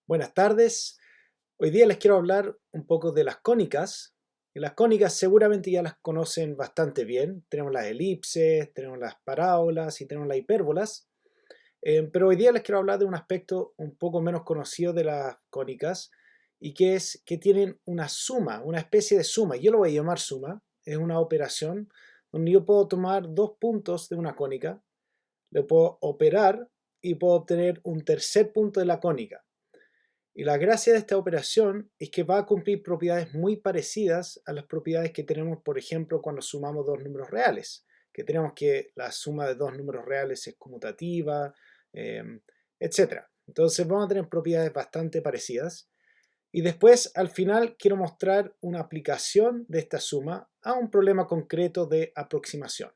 Buenas tardes. Hoy día les quiero hablar un poco de las cónicas. Y las cónicas seguramente ya las conocen bastante bien. Tenemos las elipses, tenemos las parábolas y tenemos las hipérbolas. Pero hoy día les quiero hablar de un aspecto un poco menos conocido de las cónicas y que es que tienen una suma, una especie de suma. Yo lo voy a llamar suma. Es una operación donde yo puedo tomar dos puntos de una cónica, le puedo operar y puedo obtener un tercer punto de la cónica. Y la gracia de esta operación es que va a cumplir propiedades muy parecidas a las propiedades que tenemos, por ejemplo, cuando sumamos dos números reales, que tenemos que la suma de dos números reales es conmutativa, etc. Entonces vamos a tener propiedades bastante parecidas. Y después, al final, quiero mostrar una aplicación de esta suma a un problema concreto de aproximación.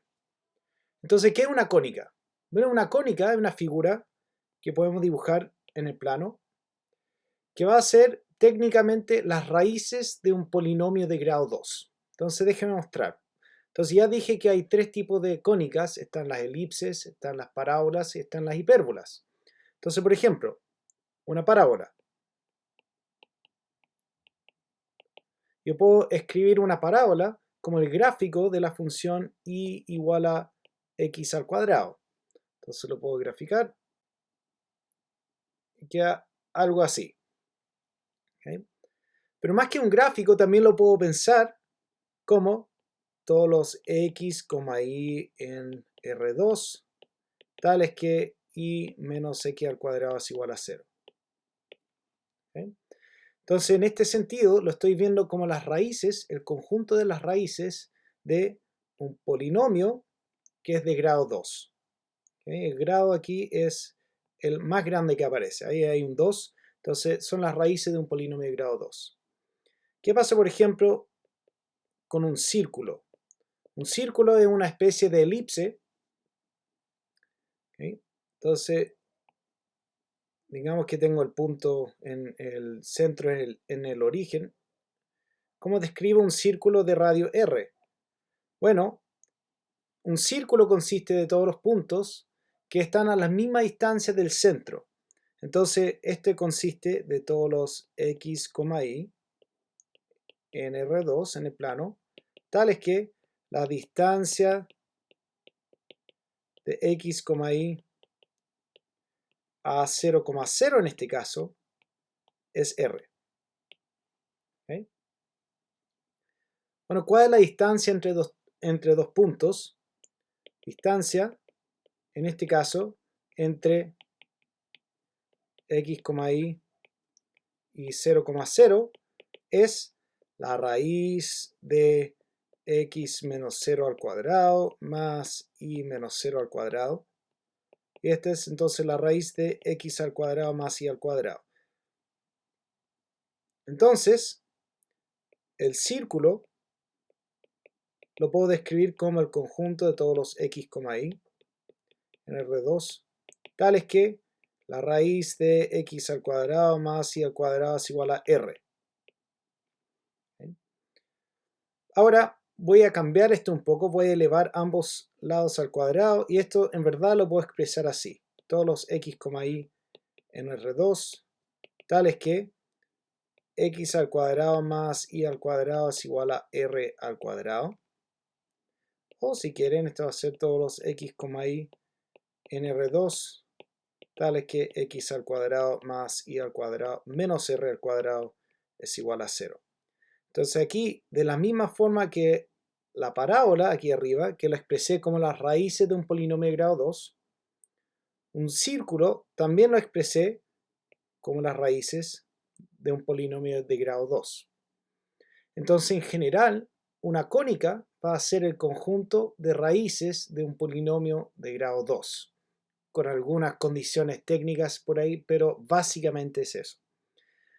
Entonces, ¿qué es una cónica? Bueno, una cónica es una figura que podemos dibujar en el plano que va a ser técnicamente las raíces de un polinomio de grado 2. Entonces déjenme mostrar. Entonces ya dije que hay tres tipos de cónicas, están las elipses, están las parábolas y están las hipérbolas. Entonces, por ejemplo, una parábola. Yo puedo escribir una parábola como el gráfico de la función y igual a x al cuadrado. Entonces lo puedo graficar y queda algo así. ¿Okay? Pero más que un gráfico, también lo puedo pensar como todos los x, y en R2, tales que y menos x al cuadrado es igual a 0. ¿Okay? Entonces, en este sentido, lo estoy viendo como las raíces, el conjunto de las raíces de un polinomio que es de grado 2. ¿Okay? El grado aquí es el más grande que aparece. Ahí hay un 2. Entonces, son las raíces de un polinomio de grado 2. ¿Qué pasa, por ejemplo, con un círculo? Un círculo es una especie de elipse. ¿Okay? Entonces, digamos que tengo el punto en el centro, en el origen. ¿Cómo describo un círculo de radio R? Bueno, un círculo consiste de todos los puntos que están a la misma distancia del centro. Entonces, este consiste de todos los x, y en R2, en el plano, tales que la distancia de x, y a 0,0 en este caso es R. ¿Okay? Bueno, ¿cuál es la distancia entre dos puntos? Distancia, en este caso, entre x, y 0,0 es la raíz de x menos 0 al cuadrado más y menos 0 al cuadrado. Y esta es entonces la raíz de x al cuadrado más y al cuadrado. Entonces, el círculo lo puedo describir como el conjunto de todos los x, y en R2, tales que la raíz de x al cuadrado más y al cuadrado es igual a r. ¿Okay? Ahora voy a cambiar esto un poco, voy a elevar ambos lados al cuadrado y esto en verdad lo puedo expresar así. Todos los x, y en R2, tales que x al cuadrado más y al cuadrado es igual a r al cuadrado. O si quieren, esto va a ser todos los x, y en R2, tales que x al cuadrado más y al cuadrado menos r al cuadrado es igual a 0. Entonces aquí, de la misma forma que la parábola aquí arriba, que la expresé como las raíces de un polinomio de grado 2, un círculo también lo expresé como las raíces de un polinomio de grado 2. Entonces, en general, una cónica va a ser el conjunto de raíces de un polinomio de grado 2, con algunas condiciones técnicas por ahí, pero básicamente es eso.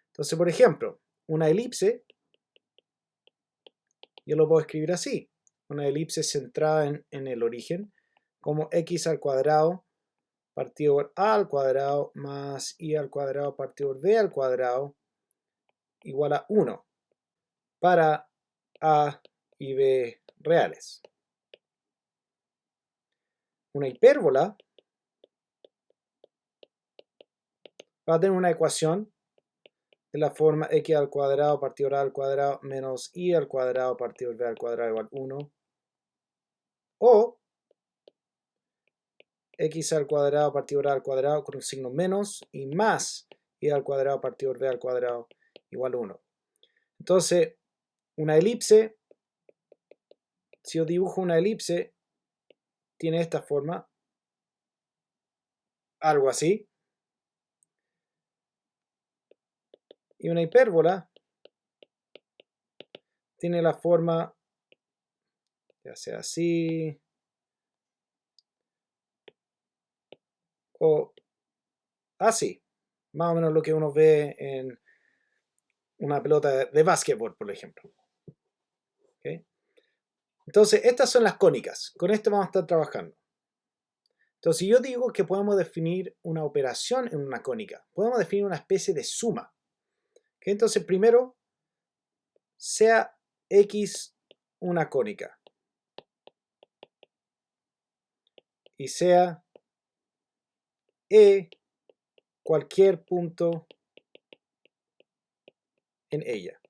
Entonces, por ejemplo, una elipse, yo lo puedo escribir así. Una elipse centrada en el origen, como x al cuadrado partido por a al cuadrado más y al cuadrado partido por b al cuadrado igual a 1 para a y b reales. Una hipérbola va a tener una ecuación de la forma x al cuadrado partido a al cuadrado menos y al cuadrado partido b al cuadrado igual 1. O x al cuadrado partido a al cuadrado con un signo menos y más y al cuadrado partido b al cuadrado igual 1. Entonces, una elipse, si yo dibujo una elipse, tiene esta forma, algo así. Y una hipérbola tiene la forma, ya sea así, o así. Más o menos lo que uno ve en una pelota de básquetbol, por ejemplo. ¿Okay? Entonces, estas son las cónicas. Con esto vamos a estar trabajando. Entonces, si yo digo que podemos definir una operación en una cónica, podemos definir una especie de suma. ¿Okay? Entonces, primero, sea X una cónica y sea E cualquier punto en ella.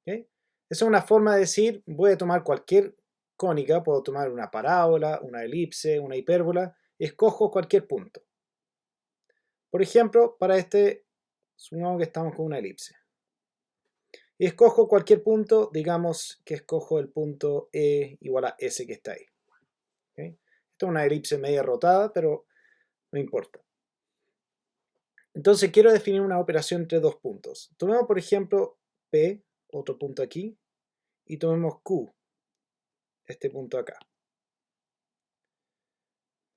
¿Okay? Esa es una forma de decir, voy a tomar cualquier cónica, puedo tomar una parábola, una elipse, una hipérbola, y escojo cualquier punto. Por ejemplo, para este, supongamos que estamos con una elipse. Y escojo cualquier punto, digamos que escojo el punto E igual a S que está ahí. ¿Okay? Esto es una elipse media rotada, pero no importa. Entonces quiero definir una operación entre dos puntos. Tomemos por ejemplo P, otro punto aquí, y tomemos Q, este punto acá.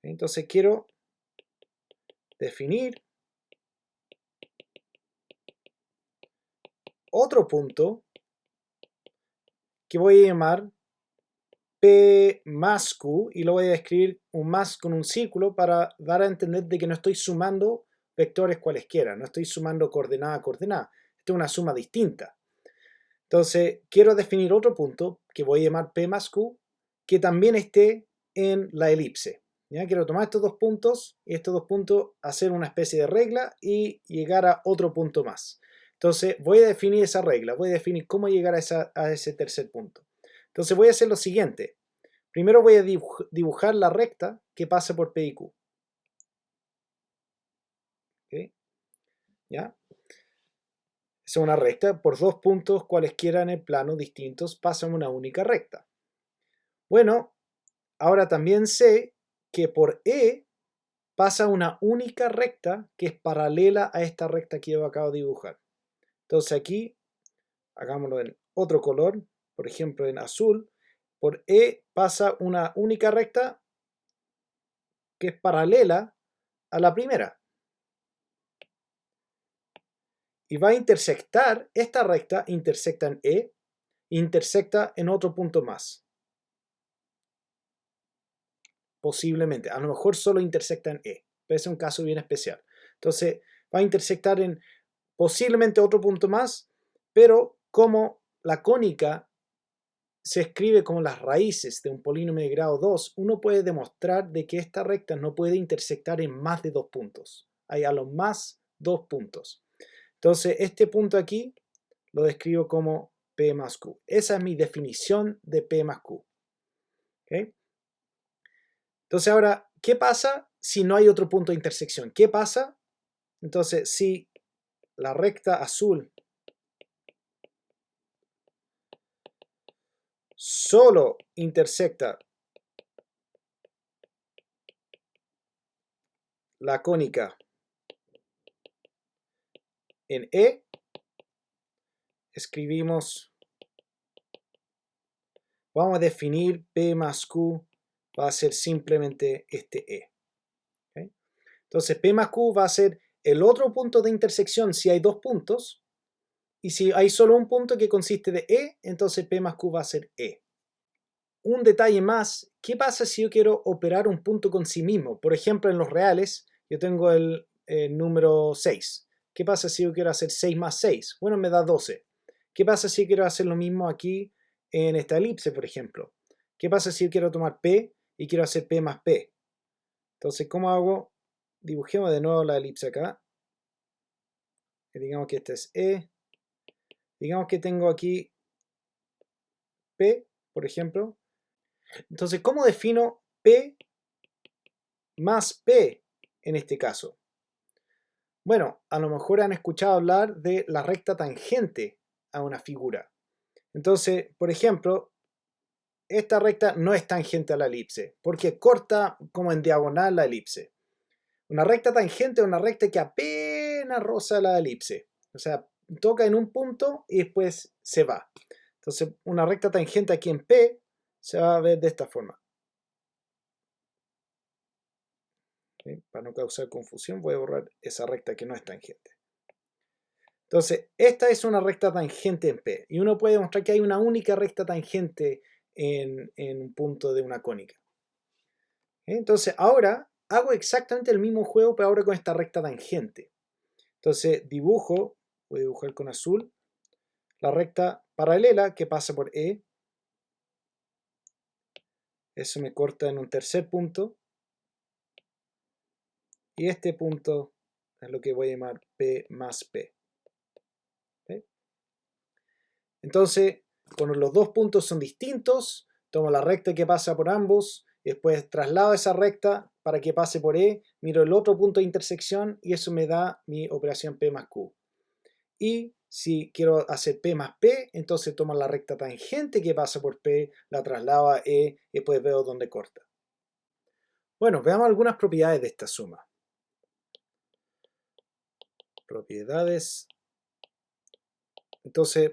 Entonces quiero definir otro punto que voy a llamar P más Q y lo voy a escribir un más con un círculo para dar a entender de que no estoy sumando vectores cualesquiera, no estoy sumando coordenada a coordenada. Esto es una suma distinta. Entonces quiero definir otro punto que voy a llamar P más Q que también esté en la elipse. ¿Ya? Quiero tomar estos dos puntos y estos dos puntos hacer una especie de regla y llegar a otro punto más. Entonces voy a definir esa regla, voy a definir cómo llegar a ese tercer punto. Entonces voy a hacer lo siguiente. Primero voy a dibujar la recta que pasa por P y Q. ¿Okay? ¿Ya? Es una recta por dos puntos cualesquiera en el plano distintos pasan una única recta. Bueno, ahora también sé que por E pasa una única recta que es paralela a esta recta que yo acabo de dibujar. Entonces aquí, hagámoslo en otro color, por ejemplo en azul, por E pasa una única recta que es paralela a la primera. Y va a intersectar, esta recta intersecta en E, intersecta en otro punto más. Posiblemente, a lo mejor solo intersecta en E, pero ese es un caso bien especial. Entonces va a intersectar en posiblemente otro punto más, pero como la cónica se escribe como las raíces de un polinomio de grado 2, uno puede demostrar de que esta recta no puede intersectar en más de dos puntos. Hay a lo más dos puntos. Entonces este punto aquí lo describo como P más Q. Esa es mi definición de P más Q. ¿Okay? Entonces ahora, ¿qué pasa si no hay otro punto de intersección? ¿Qué pasa? Entonces, si la recta azul solo intersecta la cónica en E, escribimos, vamos a definir P más Q, va a ser simplemente este E. ¿Okay? Entonces P más Q va a ser el otro punto de intersección si hay dos puntos, y si hay solo un punto que consiste de E, entonces P más Q va a ser E. Un detalle más, ¿qué pasa si yo quiero operar un punto con sí mismo? Por ejemplo, en los reales, yo tengo el número 6. ¿Qué pasa si yo quiero hacer 6 más 6? Bueno, me da 12. ¿Qué pasa si quiero hacer lo mismo aquí en esta elipse, por ejemplo? ¿Qué pasa si yo quiero tomar P y quiero hacer P más P? Entonces, ¿cómo hago? Dibujemos de nuevo la elipse acá. digamos que este es E, digamos que tengo aquí P, por ejemplo. Entonces, ¿cómo defino P más P en este caso? Bueno, a lo mejor han escuchado hablar de la recta tangente a una figura. Entonces, por ejemplo, esta recta no es tangente a la elipse, porque corta como en diagonal la elipse. Una recta tangente es una recta que apenas roza la elipse. O sea, toca en un punto y después se va. Entonces, una recta tangente aquí en P se va a ver de esta forma. ¿Sí? Para no causar confusión, voy a borrar esa recta que no es tangente. Entonces, esta es una recta tangente en P. Y uno puede demostrar que hay una única recta tangente en un punto de una cónica. Entonces, ahora hago exactamente el mismo juego, pero ahora con esta recta tangente. Entonces, dibujo, voy a dibujar con azul, la recta paralela que pasa por E. Eso me corta en un tercer punto. Y este punto es lo que voy a llamar P más P. ¿Sí? Entonces, cuando los dos puntos son distintos, tomo la recta que pasa por ambos, después traslado esa recta para que pase por E, miro el otro punto de intersección y eso me da mi operación P más Q. Y si quiero hacer P más P, entonces tomo la recta tangente que pasa por P, la traslado a E y después veo dónde corta. Bueno, veamos algunas propiedades de esta suma. Propiedades. Entonces,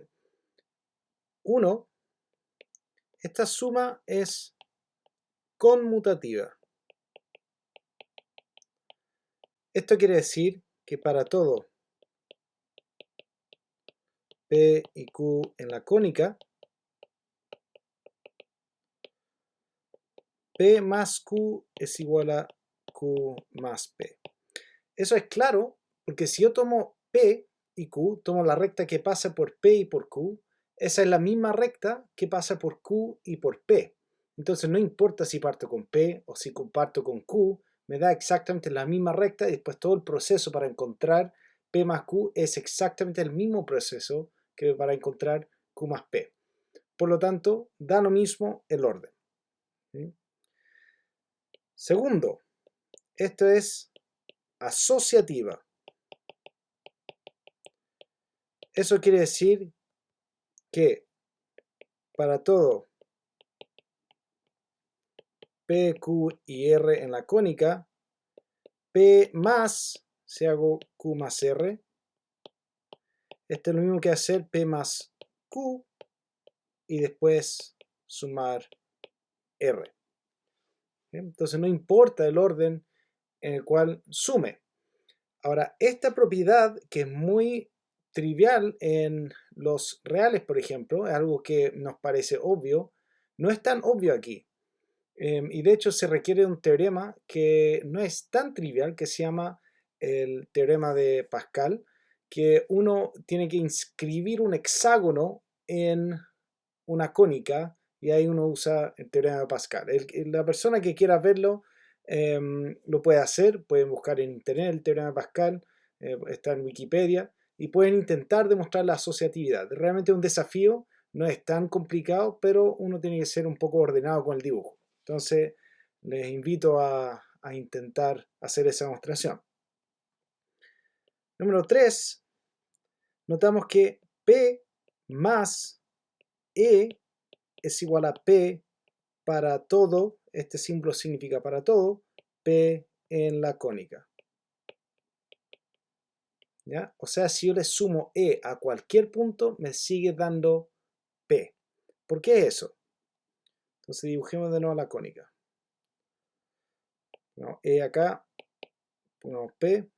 1, esta suma es conmutativa. Esto quiere decir que para todo P y Q en la cónica, P más Q es igual a Q más P. Eso es claro porque si yo tomo P y Q, tomo la recta que pasa por P y por Q, esa es la misma recta que pasa por Q y por P. Entonces no importa si parto con P o si parto con Q, me da exactamente la misma recta y después todo el proceso para encontrar P más Q es exactamente el mismo proceso que para encontrar Q más P. Por lo tanto, da lo mismo el orden. ¿Sí? Segundo, esto es asociativa. Eso quiere decir que para todo P, Q y R en la cónica, P más, si hago Q más R, esto es lo mismo que hacer P más Q y después sumar R. Entonces no importa el orden en el cual sume. Ahora, esta propiedad que es muy trivial en los reales, por ejemplo, es algo que nos parece obvio, no es tan obvio aquí. Y de hecho se requiere un teorema que no es tan trivial, que se llama el teorema de Pascal, que uno tiene que inscribir un hexágono en una cónica y ahí uno usa el teorema de Pascal. La persona que quiera verlo lo puede hacer, pueden buscar en internet el teorema de Pascal, está en Wikipedia, y pueden intentar demostrar la asociatividad. Realmente es un desafío, no es tan complicado, pero uno tiene que ser un poco ordenado con el dibujo. Entonces, les invito a intentar hacer esa demostración. Número 3, notamos que P más E es igual a P para todo, este símbolo significa para todo, P en la cónica. ¿Ya? O sea, si yo le sumo E a cualquier punto, me sigue dando P. ¿Por qué eso? Entonces dibujemos de nuevo la cónica. ¿No? E acá, pongamos P.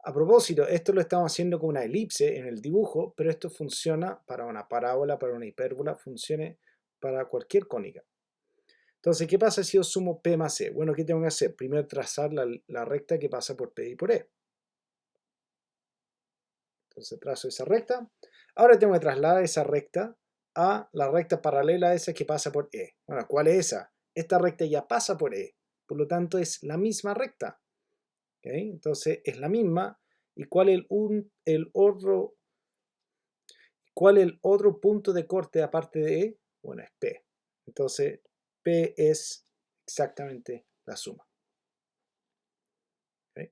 A propósito, esto lo estamos haciendo con una elipse en el dibujo, pero esto funciona para una parábola, para una hipérbola, funcione para cualquier cónica. Entonces, ¿qué pasa si yo sumo P más E? Bueno, ¿qué tengo que hacer? Primero trazar la recta que pasa por P y por E. Entonces trazo esa recta. Ahora tengo que trasladar esa recta a la recta paralela a esa que pasa por E. Bueno, ¿cuál es esa? Esta recta ya pasa por E. Por lo tanto, es la misma recta. ¿Okay? Entonces, es la misma. ¿Y cuál es el otro punto de corte aparte de E? Bueno, es P. Entonces, P es exactamente la suma. ¿Okay?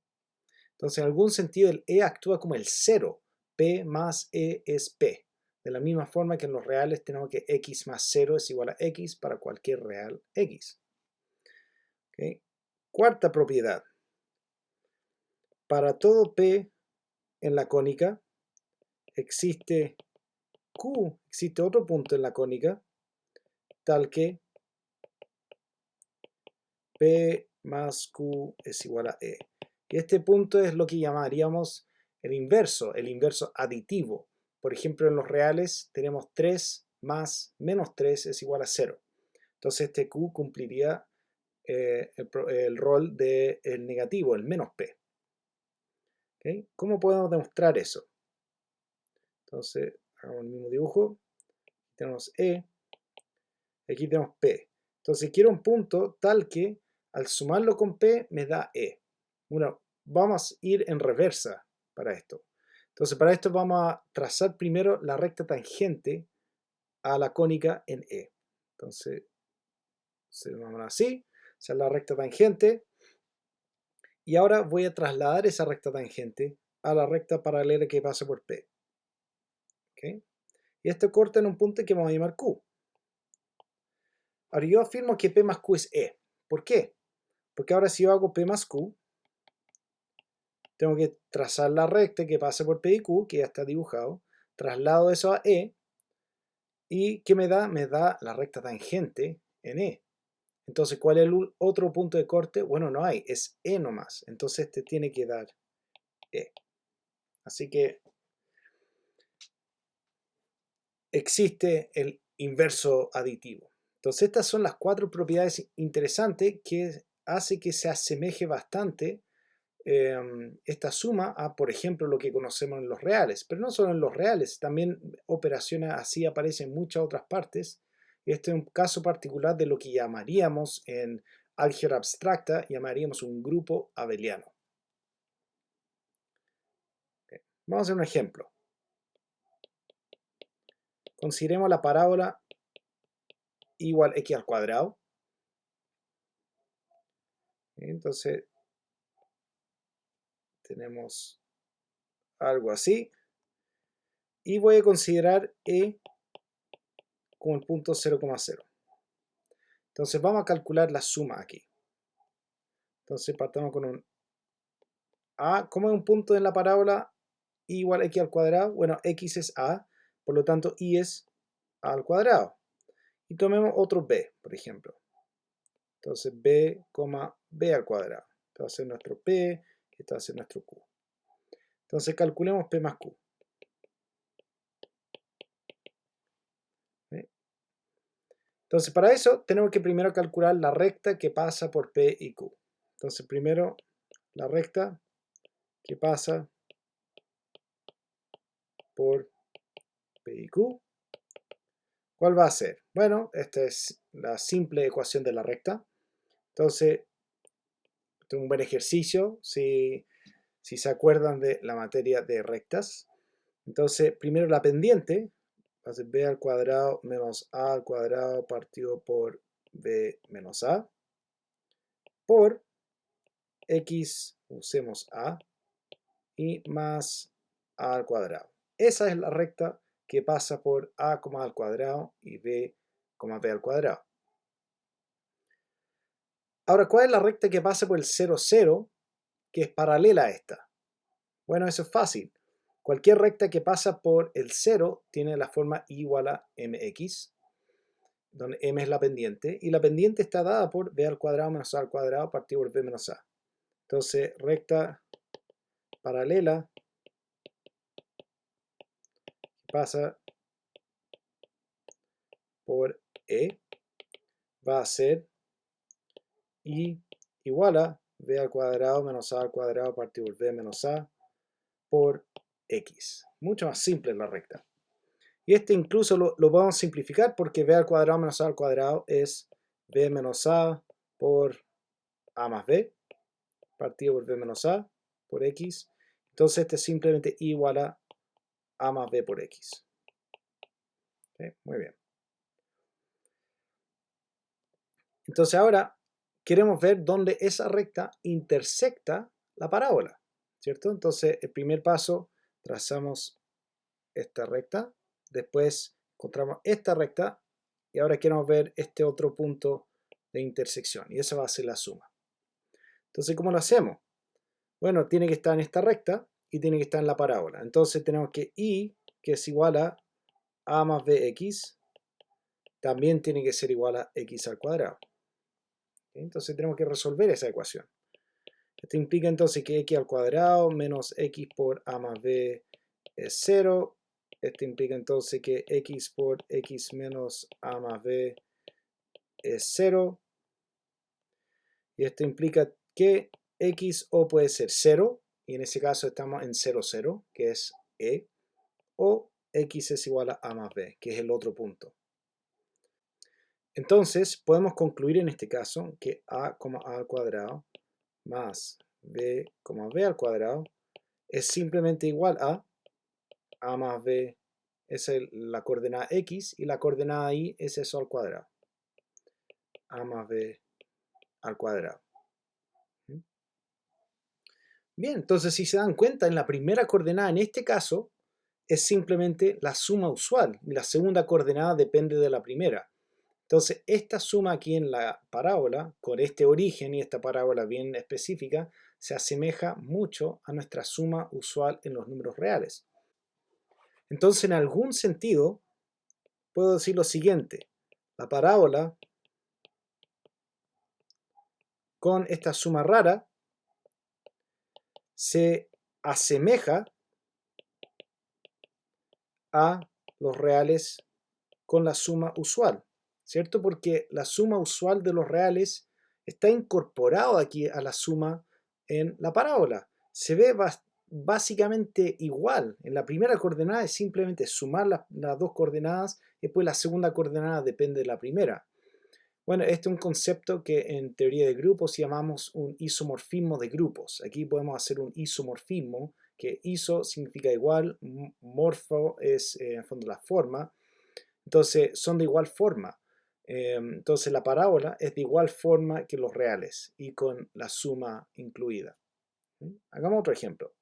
Entonces, en algún sentido, el E actúa como el cero. P más E es P. De la misma forma que en los reales tenemos que X más 0 es igual a X para cualquier real X. ¿Okay? Cuarta propiedad. Para todo P en la cónica, existe otro punto en la cónica, tal que P más Q es igual a E. Y este punto es lo que llamaríamos el inverso aditivo. Por ejemplo, en los reales tenemos 3 más menos 3 es igual a 0. Entonces este Q cumpliría el rol del negativo, el menos P. ¿Okay? ¿Cómo podemos demostrar eso? Entonces, hagamos el mismo dibujo. Tenemos E, aquí tenemos P. Entonces quiero un punto tal que al sumarlo con P me da E. Bueno, vamos a ir en reversa para esto. Entonces para esto vamos a trazar primero la recta tangente a la cónica en E. Entonces, se llama así, esa es la recta tangente. Y ahora voy a trasladar esa recta tangente a la recta paralela que pasa por P. ¿Okay? Y esto corta en un punto que vamos a llamar Q. Ahora yo afirmo que P más Q es E. ¿Por qué? Porque ahora si yo hago P más Q, tengo que trazar la recta que pasa por P y Q, que ya está dibujado, traslado eso a E, y ¿qué me da? Me da la recta tangente en E. Entonces, ¿cuál es el otro punto de corte? Bueno, no hay, es E nomás. Entonces, te tiene que dar E. Así que existe el inverso aditivo. Entonces, estas son las 4 propiedades interesantes que hace que se asemeje bastante esta suma a, por ejemplo, lo que conocemos en los reales. Pero no solo en los reales, también operaciones así aparecen en muchas otras partes. Este es un caso particular de lo que llamaríamos en álgebra abstracta, llamaríamos un grupo abeliano. Okay. Vamos a hacer un ejemplo. Consideremos la parábola igual x al cuadrado. Entonces, tenemos algo así. Y voy a considerar E como el punto 0,0. Entonces vamos a calcular la suma aquí. Entonces partamos con un A. ¿Cómo es un punto en la parábola I igual a x al cuadrado? Bueno, x es A, por lo tanto I es A al cuadrado. Y tomemos otro B, por ejemplo. Entonces B, B al cuadrado. Este va a ser nuestro P, este va a ser nuestro Q. Entonces calculemos P más Q. Entonces para eso tenemos que primero calcular la recta que pasa por P y Q. Entonces primero la recta que pasa por P y Q. ¿Cuál va a ser? Bueno, esta es la simple ecuación de la recta. Entonces, este es un buen ejercicio si se acuerdan de la materia de rectas. Entonces, primero la pendiente va a ser b al cuadrado menos a al cuadrado partido por b menos a por x, usemos a, y más a al cuadrado. Esa es la recta que pasa por a, al cuadrado y b, b al cuadrado. Ahora, ¿cuál es la recta que pasa por el 0, 0, que es paralela a esta? Bueno, eso es fácil. Cualquier recta que pasa por el 0 tiene la forma I igual a mx, donde m es la pendiente, y la pendiente está dada por b al cuadrado menos a al cuadrado partido por b menos a. Entonces, recta paralela pasa por E va a ser I igual a b al cuadrado menos a al cuadrado partido por b menos a por x. Mucho más simple la recta. Y este incluso lo podemos simplificar porque b al cuadrado menos a al cuadrado es b menos a por a más b partido por b menos a por x. Entonces este es simplemente igual a más b por x. ¿Sí? Muy bien. Entonces ahora queremos ver dónde esa recta intersecta la parábola, ¿cierto? Entonces el primer paso, trazamos esta recta, después encontramos esta recta y ahora queremos ver este otro punto de intersección y esa va a ser la suma. Entonces, ¿cómo lo hacemos? Bueno, tiene que estar en esta recta y tiene que estar en la parábola. Entonces tenemos que y, que es igual a más bx, también tiene que ser igual a x al cuadrado. Entonces tenemos que resolver esa ecuación. Esto implica entonces que x al cuadrado menos x por a más b es 0. Esto implica entonces que x por x menos a más b es 0. Y esto implica que x o puede ser 0, y en ese caso estamos en 0, 0, que es e, o x es igual a más b, que es el otro punto. Entonces podemos concluir en este caso que a, a al cuadrado más b, b al cuadrado es simplemente igual a más b es la coordenada x y la coordenada y es eso al cuadrado. A más b al cuadrado. Bien, entonces si se dan cuenta, en la primera coordenada, en este caso, es simplemente la suma usual. Y la segunda coordenada depende de la primera. Entonces, esta suma aquí en la parábola, con este origen y esta parábola bien específica, se asemeja mucho a nuestra suma usual en los números reales. Entonces, en algún sentido, puedo decir lo siguiente. La parábola con esta suma rara se asemeja a los reales con la suma usual, ¿cierto? Porque la suma usual de los reales está incorporado aquí a la suma en la parábola. Se ve básicamente igual. En la primera coordenada es simplemente sumar las dos coordenadas y después la segunda coordenada depende de la primera. Bueno, este es un concepto que en teoría de grupos llamamos un isomorfismo de grupos. Aquí podemos hacer un isomorfismo, que iso significa igual, morfo es en el fondo la forma, entonces son de igual forma. Entonces la parábola es de igual forma que los reales y con la suma incluida. Hagamos otro ejemplo.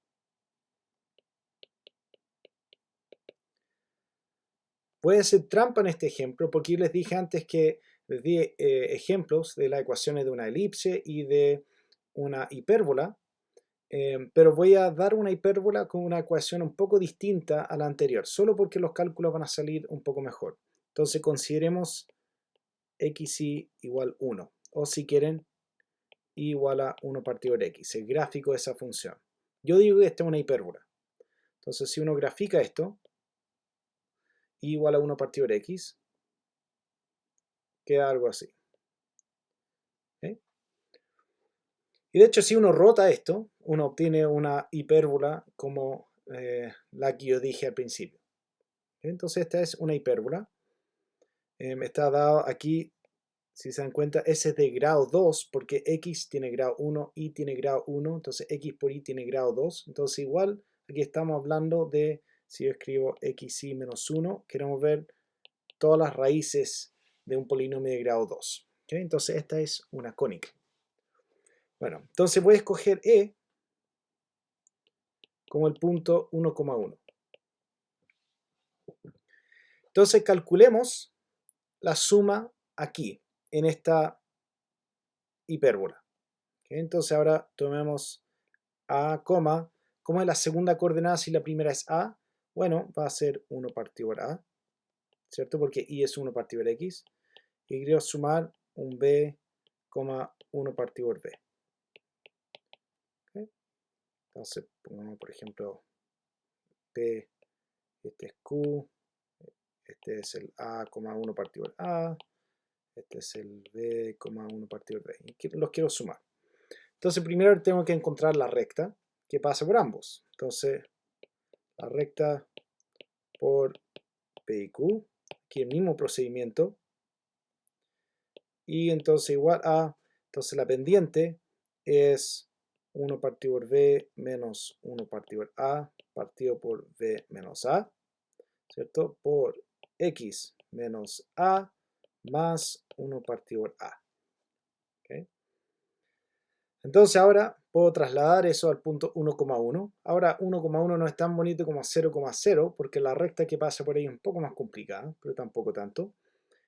Puede ser trampa en este ejemplo porque yo les dije antes que les di ejemplos de las ecuaciones de una elipse y de una hipérbola, pero voy a dar una hipérbola con una ecuación un poco distinta a la anterior, solo porque los cálculos van a salir un poco mejor. Entonces consideremos xy igual 1, o si quieren, y igual a 1 partido por x, el gráfico de esa función. Yo digo que esta es una hipérbola. Entonces si uno grafica esto, y igual a 1 partido por x, queda algo así. ¿Okay? Y de hecho si uno rota esto, uno obtiene una hipérbola como la que yo dije al principio. ¿Okay? Entonces esta es una hipérbola. Está dado aquí, si se dan cuenta, S es de grado 2 porque x tiene grado 1, y tiene grado 1, entonces x por y tiene grado 2. Entonces igual aquí estamos hablando de, si yo escribo xy menos 1, queremos ver todas las raíces de un polinomio de grado 2. ¿Okay? Entonces esta es una cónica. Bueno, entonces voy a escoger E como el punto 1,1. Entonces calculemos la suma aquí, en esta hipérbola. ¿Okay? Entonces ahora tomemos A, ¿cómo es la segunda coordenada si la primera es A? Bueno, va a ser 1 partido por A, ¿cierto? Porque y es 1 partido por X. Y quiero sumar un B, 1 partido por B. ¿Okay? Entonces, pongamos por ejemplo P, este es Q, este es el A, 1 partido por A, este es el B, 1 partido por B. Y los quiero sumar. Entonces, primero tengo que encontrar la recta que pasa por ambos. Entonces, la recta por P y Q, aquí el mismo procedimiento, y entonces igual a, entonces la pendiente es 1 partido por b menos 1 partido por a partido por b menos a, ¿cierto? Por x menos a más 1 partido por a. ¿Okay? Entonces ahora puedo trasladar eso al punto 1,1. Ahora 1,1 no es tan bonito como 0,0 porque la recta que pasa por ahí es un poco más complicada, pero tampoco tanto.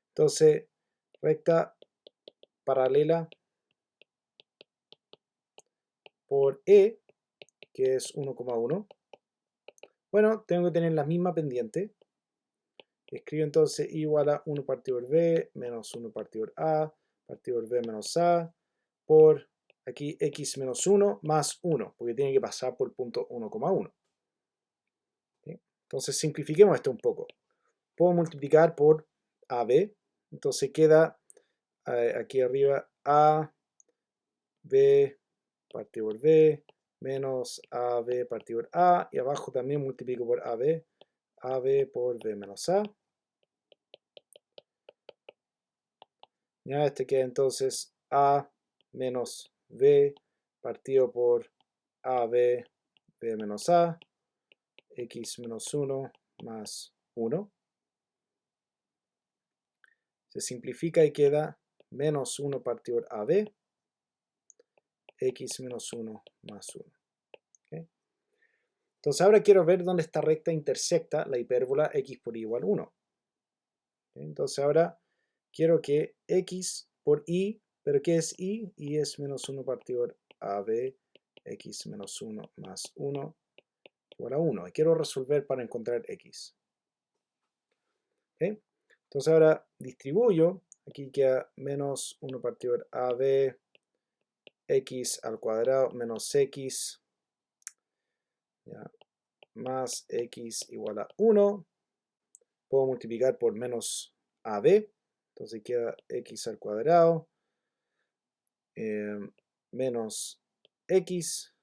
Entonces, recta paralela por E, que es 1,1. Bueno, tengo que tener la misma pendiente. Escribo entonces igual a 1 partido por b menos 1 partido por a partido por b menos a por aquí x menos 1 más 1, porque tiene que pasar por el punto 1,1. ¿Sí? Entonces simplifiquemos esto un poco. Puedo multiplicar por AB, entonces queda aquí arriba A, B partido por B menos AB partido por A, y abajo también multiplico por AB, AB por B menos A. Ya, este queda entonces A menos B partido por AB, B menos A, x menos 1 más 1. Se simplifica y queda menos 1 partido por AB, x menos 1 más 1. ¿Okay? Entonces ahora quiero ver dónde esta recta intersecta la hipérbola x por y igual 1. ¿Okay? Entonces ahora quiero que x por y, ¿pero qué es y? Y es menos 1 partido por AB, x menos 1 más 1 igual a 1. Y quiero resolver para encontrar x. ¿Okay? Entonces ahora distribuyo, aquí queda menos 1 partido por AB, x al cuadrado menos x, ¿ya? Más x igual a 1. Puedo multiplicar por menos AB, entonces queda x al cuadrado menos x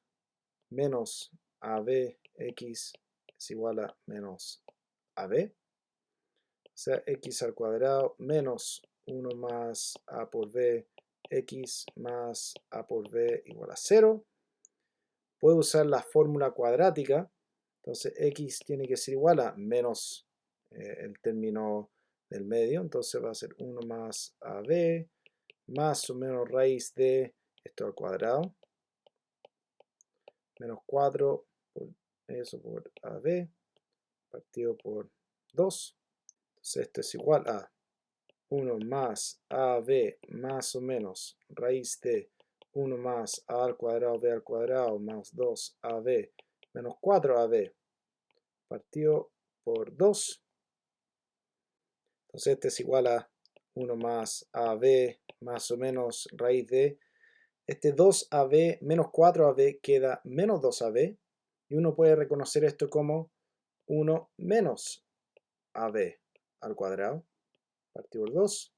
menos AB x es igual a menos AB. O sea, x al cuadrado menos 1 más a por b x más a por b igual a 0. Puedo usar la fórmula cuadrática. Entonces x tiene que ser igual a menos el término del medio. Entonces va a ser 1 más AB más o menos raíz de esto al cuadrado. Menos 4 por eso por AB partido por 2. Entonces esto es igual a 1 más AB más o menos raíz de 1 más A al cuadrado B al cuadrado más 2AB menos 4AB partido por 2. Entonces este es igual a 1 más AB más o menos raíz de este 2AB menos 4AB queda menos 2AB y uno puede reconocer esto como 1 menos AB al cuadrado partido por 2.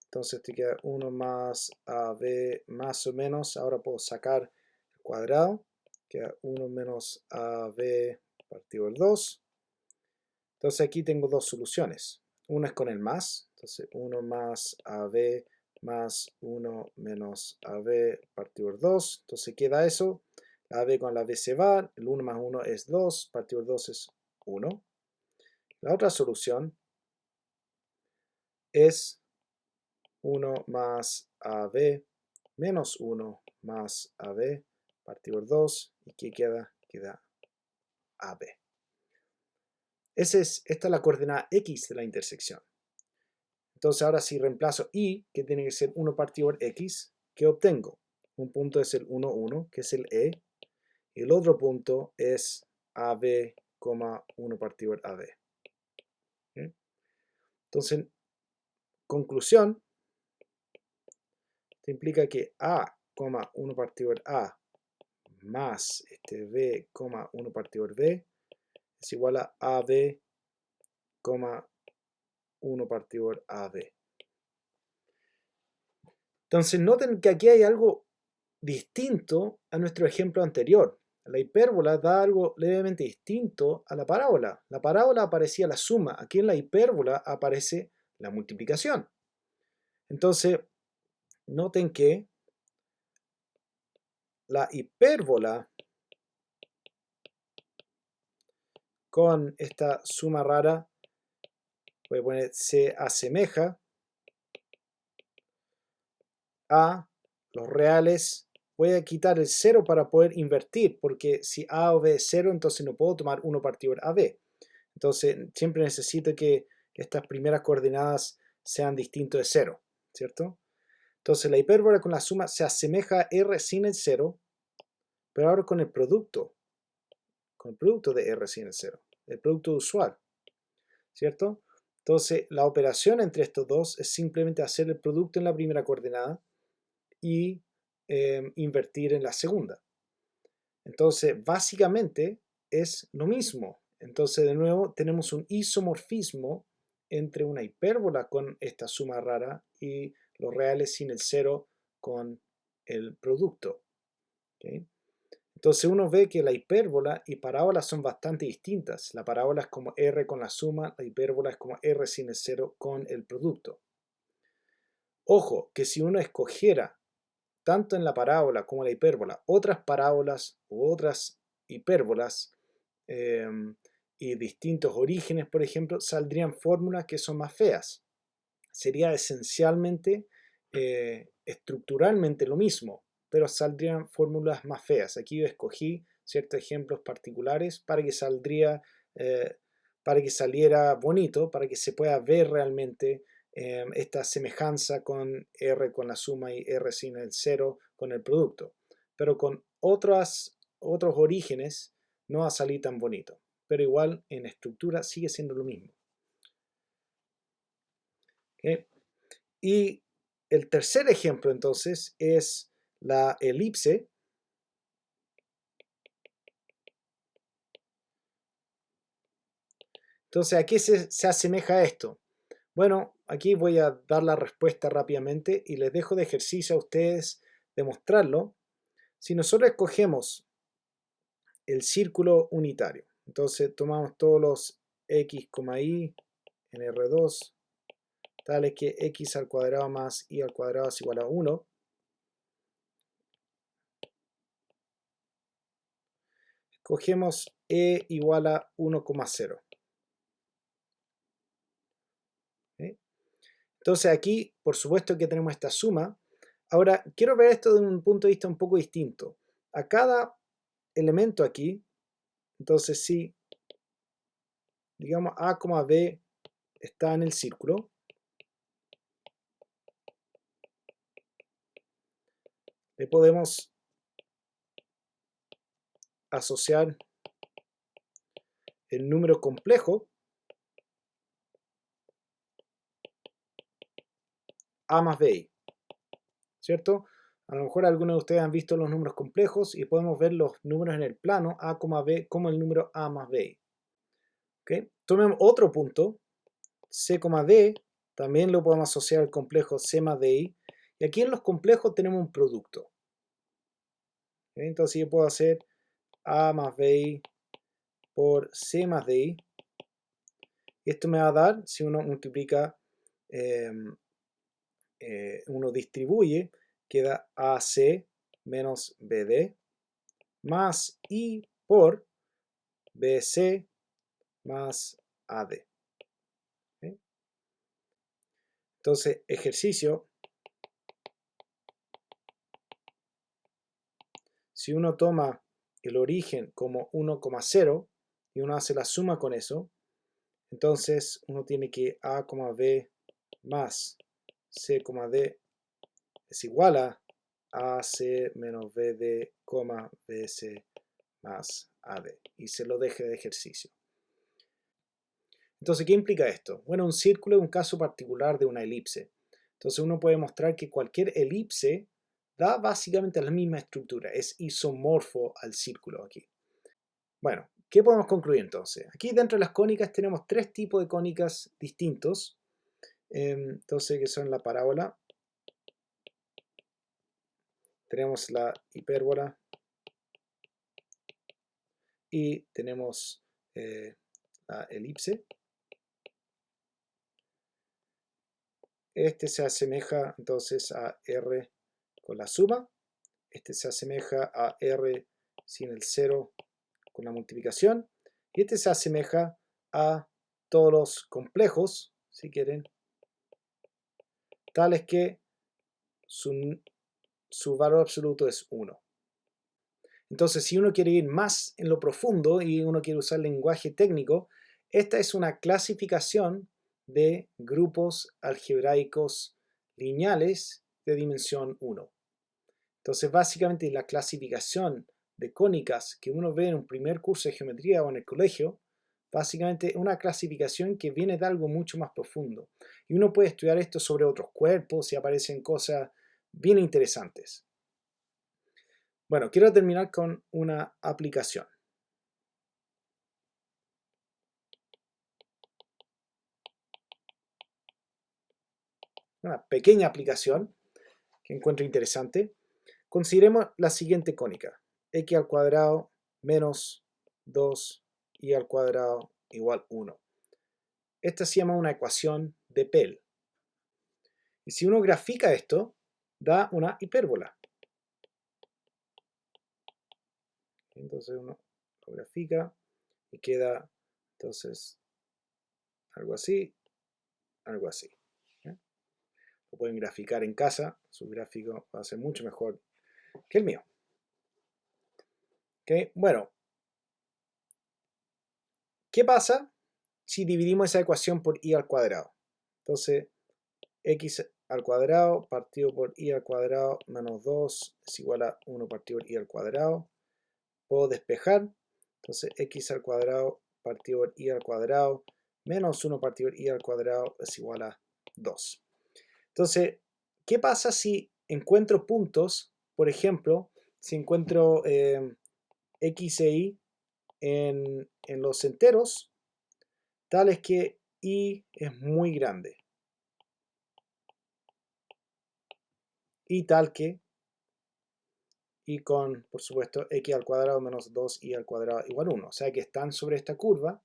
Entonces te queda 1 más AB más o menos. Ahora puedo sacar el cuadrado. Queda 1 menos AB partido por 2. Entonces aquí tengo dos soluciones. Una es con el más. Entonces 1 más AB más 1 menos AB partido por 2. Entonces queda eso. La AB con la B se va. El 1 más 1 es 2. Partido por 2 es 1. La otra solución es 1 más AB menos 1 más AB partido por 2. ¿Y qué queda? Queda AB. Esta es la coordenada X de la intersección. Entonces ahora si reemplazo Y, que tiene que ser 1 partido por X, ¿qué obtengo? Un punto es el 1, 1, que es el E. Y el otro punto es AB, 1 partido por AB. ¿Okay? Entonces, conclusión, esto implica que A, 1 partido por A más B, 1 partido por B es igual a AB, 1 partido por AB. Entonces noten que aquí hay algo distinto a nuestro ejemplo anterior. La hipérbola da algo levemente distinto a la parábola. La parábola aparecía la suma, aquí en la hipérbola aparece la multiplicación. Entonces, noten que la hipérbola con esta suma rara, voy a poner se asemeja a los reales. Voy a quitar el 0 para poder invertir, porque si a o b es 0, entonces no puedo tomar 1 partido por ab. Entonces siempre necesito que estas primeras coordenadas sean distintos de 0, ¿cierto? Entonces la hipérbola con la suma se asemeja a r sin el 0, pero ahora con el producto de r sin el 0, el producto usual, ¿cierto? Entonces la operación entre estos dos es simplemente hacer el producto en la primera coordenada y invertir en la segunda. Entonces básicamente es lo mismo. Entonces de nuevo tenemos un isomorfismo entre una hipérbola con esta suma rara y los reales sin el 0 con el producto. ¿Okay? Entonces uno ve que la hipérbola y parábola son bastante distintas. La parábola es como r con la suma, la hipérbola es como r sin el 0 con el producto. Ojo, que si uno escogiera tanto en la parábola como en la hipérbola otras parábolas u otras hipérbolas y distintos orígenes, por ejemplo, saldrían fórmulas que son más feas. Sería esencialmente, estructuralmente lo mismo, pero saldrían fórmulas más feas. Aquí yo escogí ciertos ejemplos particulares para que para que saliera bonito, para que se pueda ver realmente esta semejanza con R con la suma y R sin el 0 con el producto. Pero con otros orígenes no va a salir tan bonito. Pero igual en estructura sigue siendo lo mismo. ¿Okay? Y el tercer ejemplo entonces es la elipse. Entonces, ¿a qué se asemeja esto? Bueno, aquí voy a dar la respuesta rápidamente y les dejo de ejercicio a ustedes demostrarlo. Si nosotros escogemos el círculo unitario, entonces tomamos todos los x, y en R2, tales que x al cuadrado más y al cuadrado es igual a 1. Escogemos e igual a 1,0. ¿Okay? Entonces aquí, por supuesto que tenemos esta suma. Ahora, quiero ver esto de un punto de vista un poco distinto. A cada elemento aquí, entonces si, digamos, a, b está en el círculo, le podemos asociar el número complejo a más b, ¿cierto? A lo mejor algunos de ustedes han visto los números complejos y podemos ver los números en el plano a, b como el número a más b. ¿Okay? Tomemos otro punto, c, d, también lo podemos asociar al complejo c más di, y aquí en los complejos tenemos un producto. ¿Okay? Entonces yo puedo hacer a más bi por c más di, y esto me va a dar, si uno multiplica, uno distribuye, queda ac menos bd más i por bc más ad. ¿Okay? Entonces, ejercicio. Si uno toma el origen como 1,0 y uno hace la suma con eso, entonces uno tiene que a, b más c, d es igual a ac menos bd, bc más ad. Y se lo deje de ejercicio. Entonces, ¿qué implica esto? Bueno, un círculo es un caso particular de una elipse. Entonces uno puede mostrar que cualquier elipse da básicamente la misma estructura, es isomorfo al círculo aquí. Bueno, ¿qué podemos concluir entonces? Aquí dentro de las cónicas tenemos tres tipos de cónicas distintos, entonces que son la parábola, tenemos la hipérbola y tenemos la elipse. Este se asemeja entonces a R con la suma. este se asemeja a R sin el 0 con la multiplicación, y este se asemeja a todos los complejos, si quieren, tales que su valor absoluto es 1. Entonces, si uno quiere ir más en lo profundo y uno quiere usar lenguaje técnico, esta es una clasificación de grupos algebraicos lineales de dimensión 1. Entonces, básicamente la clasificación de cónicas que uno ve en un primer curso de geometría o en el colegio, básicamente es una clasificación que viene de algo mucho más profundo. Y uno puede estudiar esto sobre otros cuerpos y aparecen cosas bien interesantes. Bueno, quiero terminar con una aplicación. Una pequeña aplicación que encuentro interesante. Consideremos la siguiente cónica. X al cuadrado menos 2y al cuadrado igual 1. Esta se llama una ecuación de Pell. Y si uno grafica esto, da una hipérbola. Entonces uno lo grafica y queda entonces algo así, algo así. Lo pueden graficar en casa, su gráfico va a ser mucho mejor que el mío. ¿Okay? Bueno, ¿qué pasa si dividimos esa ecuación por y al cuadrado? Entonces, x al cuadrado partido por y al cuadrado menos 2 es igual a 1 partido por y al cuadrado. Puedo despejar, entonces x al cuadrado partido por y al cuadrado menos 1 partido por y al cuadrado es igual a 2. Entonces, ¿qué pasa si encuentro puntos? Por ejemplo, si encuentro x e y en los enteros, tales que y es muy grande. Y tal que y con, por supuesto, x al cuadrado menos 2y al cuadrado igual 1. O sea que están sobre esta curva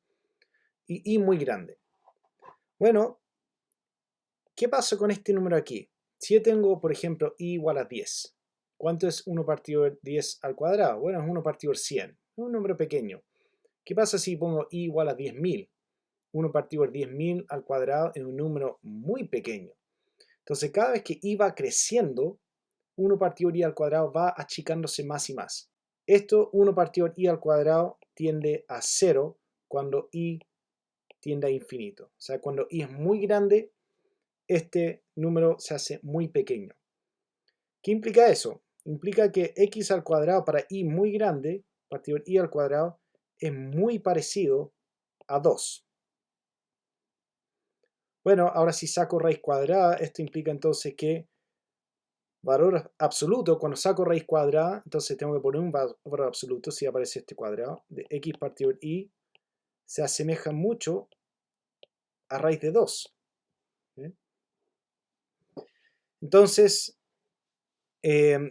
y muy grande. Bueno, ¿qué pasa con este número aquí? Si yo tengo, por ejemplo, y igual a 10, ¿cuánto es 1 partido por 10 al cuadrado? Bueno, es 1 partido por 100. Es un número pequeño. ¿Qué pasa si pongo y igual a 10.000? 1 partido por 10.000 al cuadrado es un número muy pequeño. Entonces, cada vez que y va creciendo, 1 partido por y al cuadrado va achicándose más y más. Esto, 1 partido por y al cuadrado, tiende a 0 cuando y tiende a infinito. O sea, cuando y es muy grande, este número se hace muy pequeño. ¿Qué implica eso? Implica que x al cuadrado para y muy grande, partido por y al cuadrado, es muy parecido a 2. Bueno, ahora si saco raíz cuadrada, esto implica entonces que valor absoluto, cuando saco raíz cuadrada, entonces tengo que poner un valor absoluto si aparece este cuadrado, de x partido por y, se asemeja mucho a raíz de 2. ¿Eh? Entonces,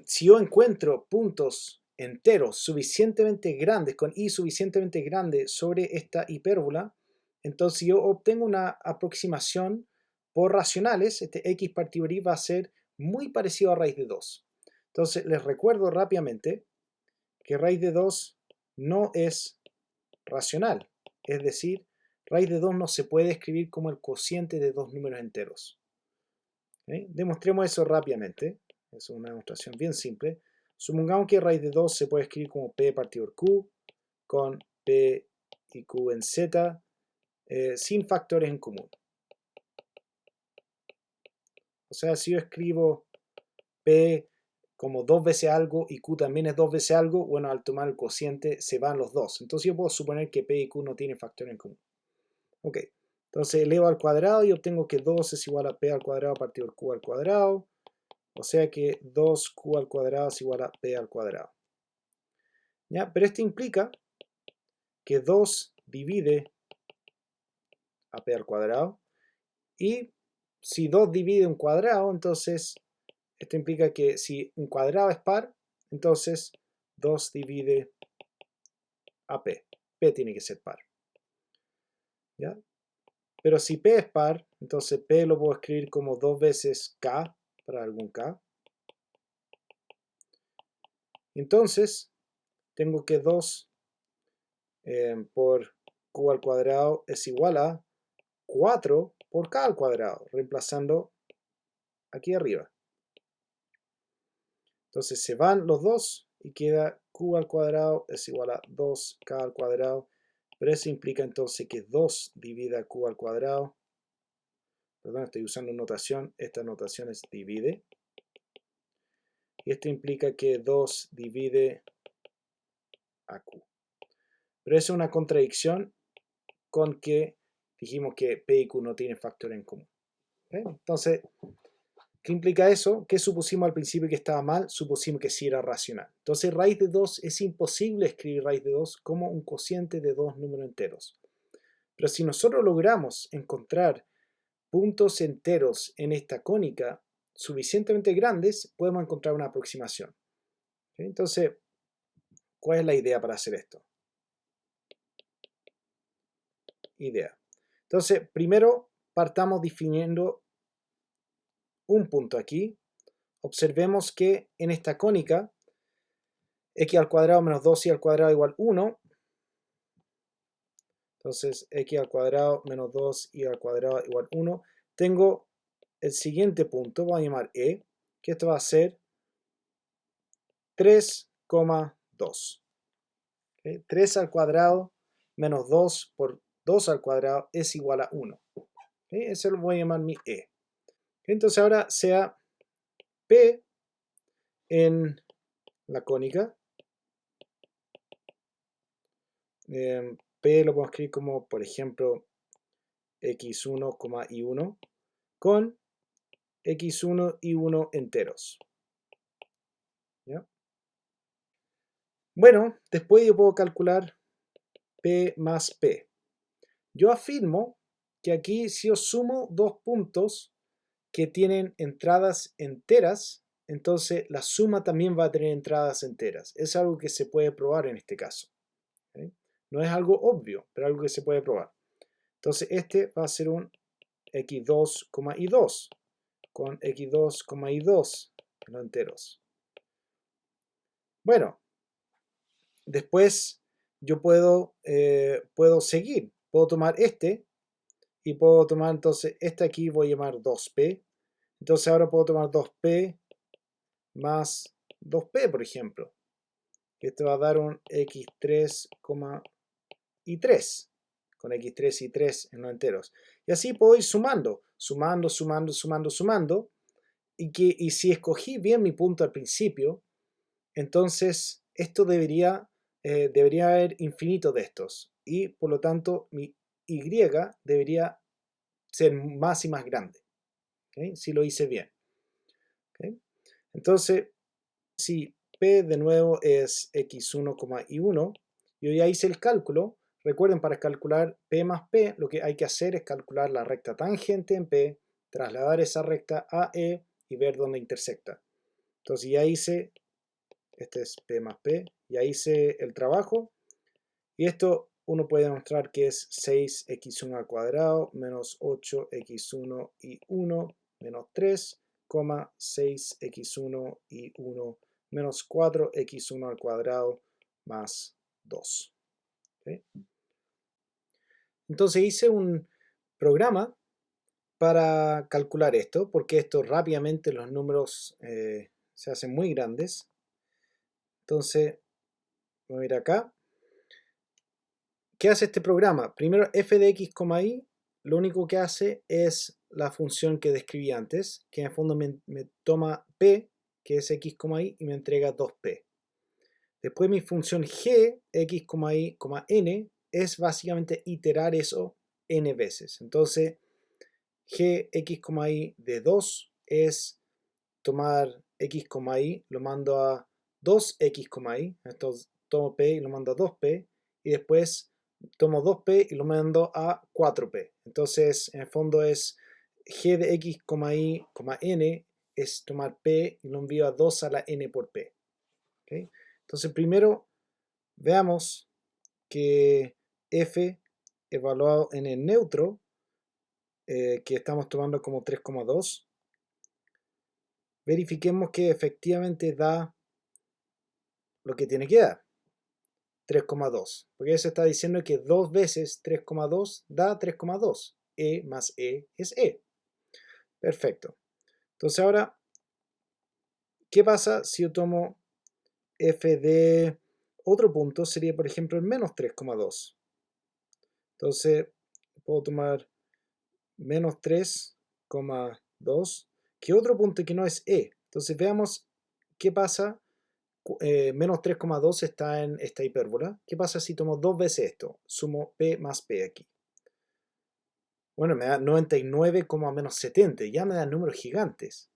si yo encuentro puntos enteros suficientemente grandes, con y suficientemente grande sobre esta hipérbola, entonces yo obtengo una aproximación por racionales. Este x partido por y va a ser muy parecido a raíz de 2. Entonces, les recuerdo rápidamente que raíz de 2 no es racional. Es decir, raíz de 2 no se puede escribir como el cociente de dos números enteros. Demostremos eso rápidamente. Es una demostración bien simple. Supongamos que raíz de 2 se puede escribir como p partido por q, con p y q en z, sin factores en común. O sea, si yo escribo p como 2 veces algo y q también es 2 veces algo, bueno, al tomar el cociente se van los dos. Entonces yo puedo suponer que p y q no tienen factores en común. Ok, entonces elevo al cuadrado y obtengo que 2 es igual a p al cuadrado partido por q al cuadrado. O sea que 2q al cuadrado es igual a p al cuadrado. ¿Ya? Pero esto implica que 2 divide a p al cuadrado. Y si 2 divide un cuadrado, entonces esto implica que si un cuadrado es par, entonces 2 divide a p. P tiene que ser par. ¿Ya? Pero si p es par, entonces p lo puedo escribir como 2 veces k, para algún k. Entonces, tengo que 2 por q al cuadrado es igual a 4 por k al cuadrado, reemplazando aquí arriba. Entonces se van los dos y queda q al cuadrado es igual a 2k al cuadrado, pero eso implica entonces que 2 divide q al cuadrado. Perdón, estoy usando notación, esta notación es divide. Y esto implica que 2 divide a q. Pero eso es una contradicción con que dijimos que p y q no tienen factor en común. ¿Okay? Entonces, ¿qué implica eso? ¿Qué supusimos al principio que estaba mal? Supusimos que sí era racional. Entonces, raíz de 2 es imposible escribir raíz de 2 como un cociente de dos números enteros. Pero si nosotros logramos encontrar puntos enteros en esta cónica suficientemente grandes, podemos encontrar una aproximación. ¿Okay? Entonces, ¿cuál es la idea para hacer esto? Idea. Entonces, primero partamos definiendo un punto aquí. Observemos que en esta cónica, x al cuadrado menos 2y al cuadrado igual 1. Entonces, x al cuadrado menos 2y al cuadrado igual 1. Tengo el siguiente punto, voy a llamar e, que esto va a ser 3,2. ¿Okay? 3 al cuadrado menos 2 por 2 al cuadrado es igual a 1. ¿Okay? Eso lo voy a llamar mi e. Entonces ahora sea p en la cónica. P lo podemos escribir como, por ejemplo, x1, y1 con x1 y 1 enteros. ¿Ya? Bueno, después yo puedo calcular p más p. Yo afirmo que aquí si yo sumo dos puntos que tienen entradas enteras, entonces la suma también va a tener entradas enteras. Es algo que se puede probar en este caso. ¿Okay? No es algo obvio, pero algo que se puede probar. Entonces este va a ser un x2, y2 con x2, y2 en los enteros. Bueno, después yo puedo seguir. Puedo tomar este y puedo tomar entonces este aquí, voy a llamar 2p. Entonces ahora puedo tomar 2p más 2p, por ejemplo. Esto va a dar un x3, y 3 con x3 y 3 en los enteros. Y así puedo ir sumando, sumando. Y si escogí bien mi punto al principio, entonces esto debería haber infinito de estos. Y por lo tanto mi y debería ser más y más grande. ¿Okay? Si lo hice bien. ¿Okay? Entonces, si p de nuevo es x1, y1, yo ya hice el cálculo. Recuerden, para calcular p más p, lo que hay que hacer es calcular la recta tangente en p, trasladar esa recta a e y ver dónde intersecta. Entonces ya hice, este es p más p, ya hice el trabajo. Y esto uno puede demostrar que es 6x1 al cuadrado menos 8x1 y 1 menos 3, 6x1 y 1 menos 4x1 al cuadrado más 2. ¿Okay? Entonces hice un programa para calcular esto, porque esto rápidamente los números se hacen muy grandes. Entonces, voy a ir acá. ¿Qué hace este programa? Primero, f de x, y, lo único que hace es la función que describí antes, que en el fondo me toma p, que es x, y me entrega 2p. Después mi función g, x, y, n, es básicamente iterar eso n veces. Entonces, g, x, y de 2 es tomar x, y, lo mando a 2x, y, entonces tomo p y lo mando a 2p, y después tomo 2p y lo mando a 4p. Entonces, en el fondo es g de x, y, n, es tomar p y lo envío a 2 a la n por p. ¿Okay? Entonces, primero veamos que f evaluado en el neutro, que estamos tomando como 3,2, verifiquemos que efectivamente da lo que tiene que dar, 3,2. Porque eso está diciendo que 2 veces 3,2 da 3,2. E más E es E. Perfecto. Entonces ahora, ¿qué pasa si yo tomo f de otro punto? Sería, por ejemplo, el menos 3,2. Entonces, puedo tomar menos 3,2, que otro punto que no es E. Entonces, veamos qué pasa. Menos 3,2 está en esta hipérbola. ¿Qué pasa si tomo dos veces esto? Sumo P más P aquí. Bueno, me da 99, menos 70. Ya me dan números gigantes.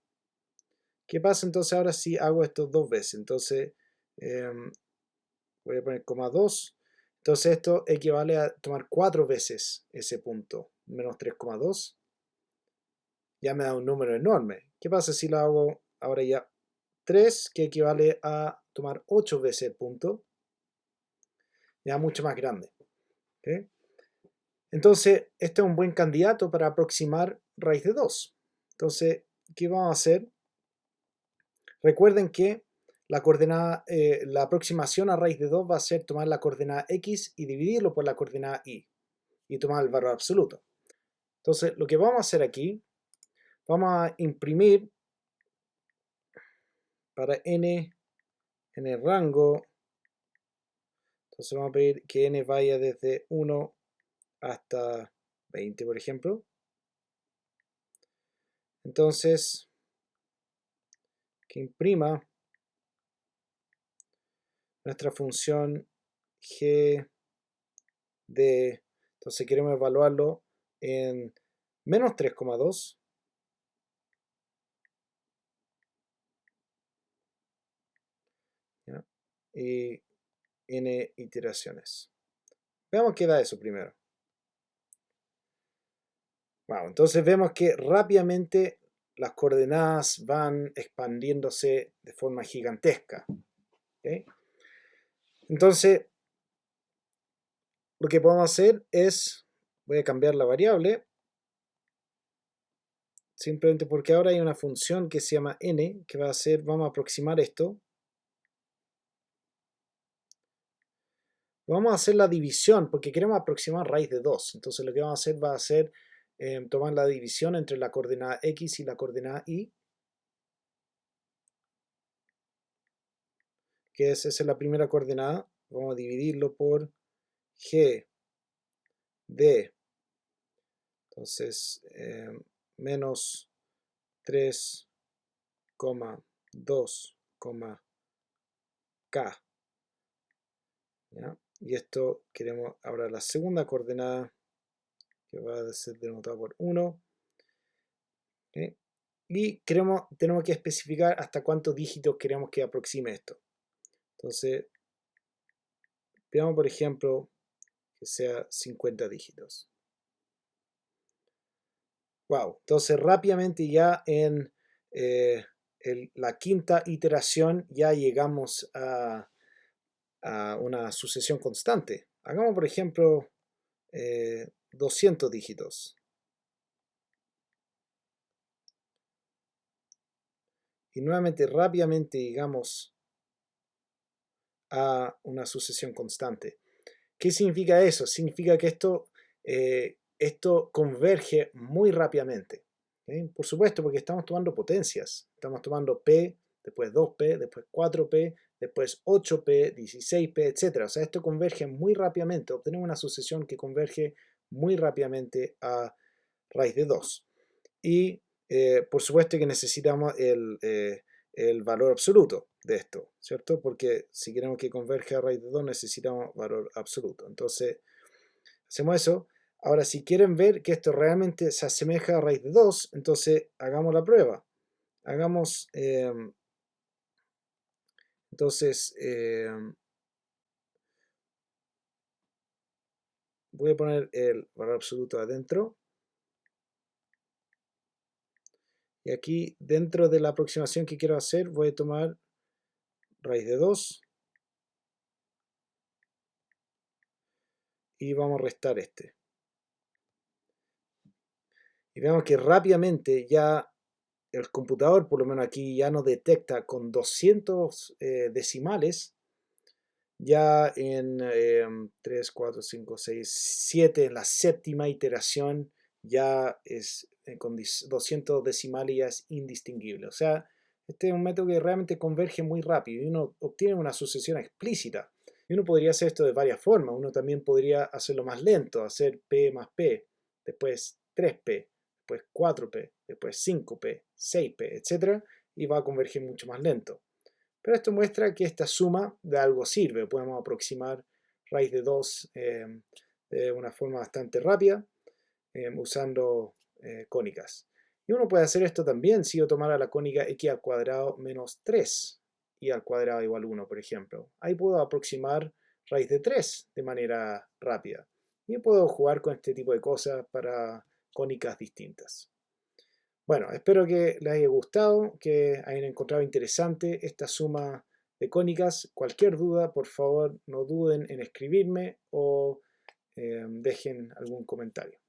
¿Qué pasa entonces ahora si hago esto dos veces? Entonces, voy a poner coma 2. Entonces esto equivale a tomar 4 veces ese punto. Menos 3,2. Ya me da un número enorme. ¿Qué pasa si lo hago ahora ya 3, que equivale a tomar 8 veces el punto? Ya mucho más grande. ¿Okay? Entonces, este es un buen candidato para aproximar raíz de 2. Entonces, ¿qué vamos a hacer? Recuerden que la coordenada, la aproximación a raíz de 2 va a ser tomar la coordenada x y dividirlo por la coordenada y tomar el valor absoluto. Entonces, lo que vamos a hacer aquí, vamos a imprimir para n en el rango. Entonces vamos a pedir que n vaya desde 1 hasta 20, por ejemplo. Entonces, que imprima nuestra función g de, entonces queremos evaluarlo en menos 3,2 y n iteraciones. Veamos qué da eso primero. Wow, entonces vemos que rápidamente las coordenadas van expandiéndose de forma gigantesca. ¿Okay? Entonces, lo que podemos hacer es, voy a cambiar la variable, simplemente porque ahora hay una función que se llama n, que va a ser, vamos a aproximar esto. Vamos a hacer la división, porque queremos aproximar raíz de 2. Entonces lo que vamos a hacer va a ser tomar la división entre la coordenada x y la coordenada y, que esa es la primera coordenada. Vamos a dividirlo por g de, entonces, menos 3,2, k. ¿Ya? Y esto queremos ahora la segunda coordenada, que va a ser denotada por 1. ¿Okay? Y tenemos que especificar hasta cuántos dígitos queremos que aproxime esto. Entonces, veamos por ejemplo que sea 50 dígitos. Wow, entonces rápidamente ya en la quinta iteración ya llegamos a una sucesión constante. Hagamos por ejemplo 200 dígitos. Y nuevamente rápidamente llegamos a una sucesión constante. ¿Qué significa eso? Significa que esto converge muy rápidamente. ¿Okay? Por supuesto, porque estamos tomando potencias. Estamos tomando P, después 2P, después 4P, después 8P, 16P, etc. O sea, esto converge muy rápidamente. Obtenemos una sucesión que converge muy rápidamente a raíz de 2. Y por supuesto que necesitamos el valor absoluto de esto, ¿cierto? Porque si queremos que converja a raíz de 2 necesitamos valor absoluto. Entonces, hacemos eso. Ahora, si quieren ver que esto realmente se asemeja a raíz de 2, entonces hagamos la prueba. Hagamos, entonces, voy a poner el valor absoluto adentro. Y aquí, dentro de la aproximación que quiero hacer, voy a tomar raíz de 2. Y vamos a restar este. Y vemos que rápidamente ya el computador, por lo menos aquí, ya nos detecta con 200 decimales Ya en 3, 4, 5, 6, 7, en la séptima iteración, ya es con 200 decimales ya es indistinguible. O sea, este es un método que realmente converge muy rápido y uno obtiene una sucesión explícita. Y uno podría hacer esto de varias formas. Uno también podría hacerlo más lento, hacer P más P, después 3P, después 4P, después 5P, 6P, etc. Y va a converger mucho más lento. Pero esto muestra que esta suma de algo sirve. Podemos aproximar raíz de 2 de una forma bastante rápida usando cónicas. Y uno puede hacer esto también si yo tomara la cónica x al cuadrado menos 3 y al cuadrado igual 1, por ejemplo. Ahí puedo aproximar raíz de 3 de manera rápida. Y puedo jugar con este tipo de cosas para cónicas distintas. Bueno, espero que les haya gustado, que hayan encontrado interesante esta suma de cónicas. Cualquier duda, por favor, no duden en escribirme o dejen algún comentario.